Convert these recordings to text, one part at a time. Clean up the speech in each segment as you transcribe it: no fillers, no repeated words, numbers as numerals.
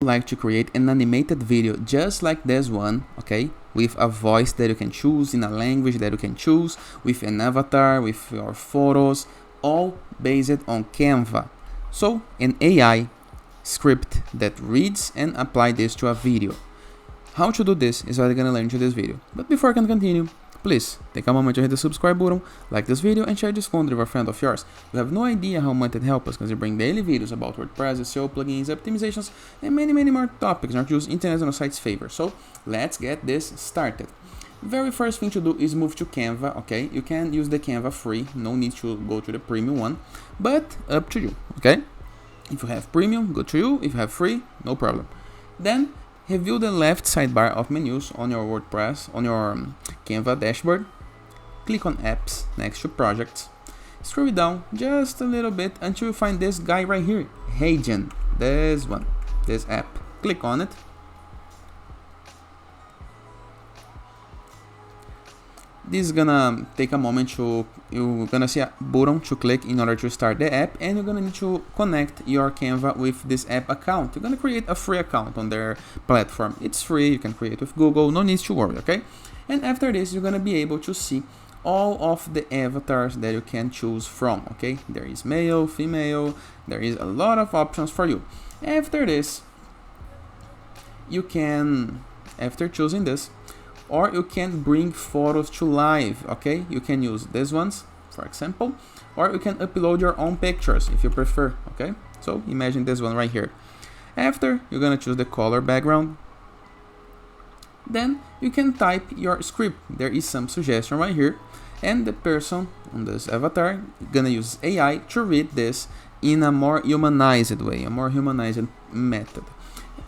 like to create an animated video just like this one, okay, with a voice that you can choose, in a language that you can choose, with an avatar, with your photos, all based on Canva. So an AI script that reads and apply this to a video. How to do this is what you're gonna learn in this video. But before I can continue, please take a moment to hit the subscribe button, like this video, and share this content with a friend of yours. You have no idea how much it helps us, because we bring daily videos about WordPress, SEO, plugins, optimizations, and many more topics not use internet and site's favor. So let's get this started. Very first thing to do is move to Canva, okay? You can use the Canva free, no need to go to the premium one, but up to you, okay? If you have premium, good to you. If you have free, no problem. Then review the left sidebar of menus on your WordPress, on your Canva dashboard. Click on Apps next to Projects. Scroll down just a little bit until you find this guy right here, Heygen. This one, this app. Click on it. This is gonna take a moment you're gonna see a button to click in order to start the app, and you're gonna need to connect your Canva with this app account. You're gonna create a free account on their platform. It's free, you can create with Google, no need to worry, okay? And after this, you're gonna be able to see all of the avatars that you can choose from, okay? There is male, female, there is a lot of options for you. After this, you can, after choosing this, or you can bring photos to life, okay? You can use these ones, for example, or you can upload your own pictures if you prefer, okay? So imagine this one right here. After, you're gonna choose the color background. Then you can type your script. There is some suggestion right here, and the person on this avatar gonna use AI to read this in a more humanized way, a more humanized method.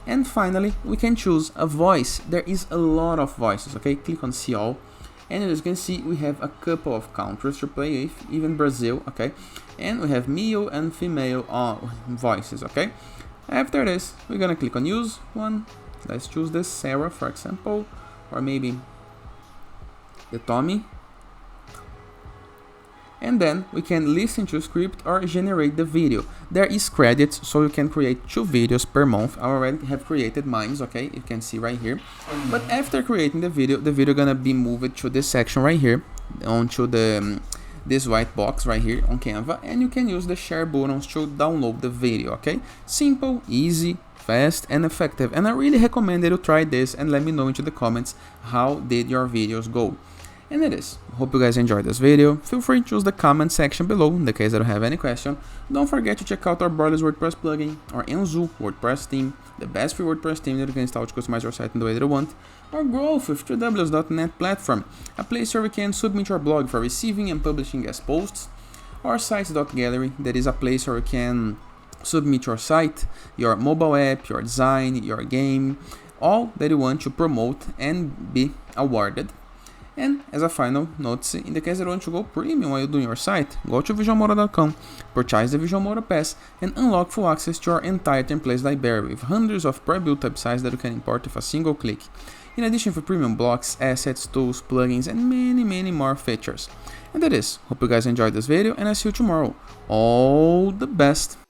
And finally, we can choose a voice. There is a lot of voices, okay? Click on see all, and as you can see, we have a couple of countries to play with, even Brazil, okay? And we have male and female voices, okay? After this, we're gonna click on use one. Let's choose this Sarah, for example, or maybe the Tommy. And then we can listen to script or generate the video. There is credits, so you can create 2 videos per month. I already have created mine, okay? You can see right here. But after creating the video gonna be moved to this section right here, onto the this white box right here on Canva, and you can use the share buttons to download the video, okay? Simple, easy, fast, and effective. And I really recommend that you try this and let me know into the comments how did your videos go. And it is. Hope you guys enjoyed this video. Feel free to use the comment section below in the case that you have any question. Don't forget to check out our Borderless WordPress plugin, our Enzu WordPress theme, the best free WordPress theme that you can install to customize your site in the way that you want, our Growth with 3ws.net platform, a place where we can submit your blog for receiving and publishing guest posts, our sites.gallery, that is a place where you can submit your site, your mobile app, your design, your game, all that you want to promote and be awarded. And as a final note, in the case that you want to go premium while you're doing your site, go to visualmodo.com, purchase the Visual Modo Pass, and unlock full access to our entire templates library with hundreds of pre-built websites that you can import with a single click. In addition to premium blocks, assets, tools, plugins, and many more features. And that is. Hope you guys enjoyed this video, and I'll see you tomorrow. All the best!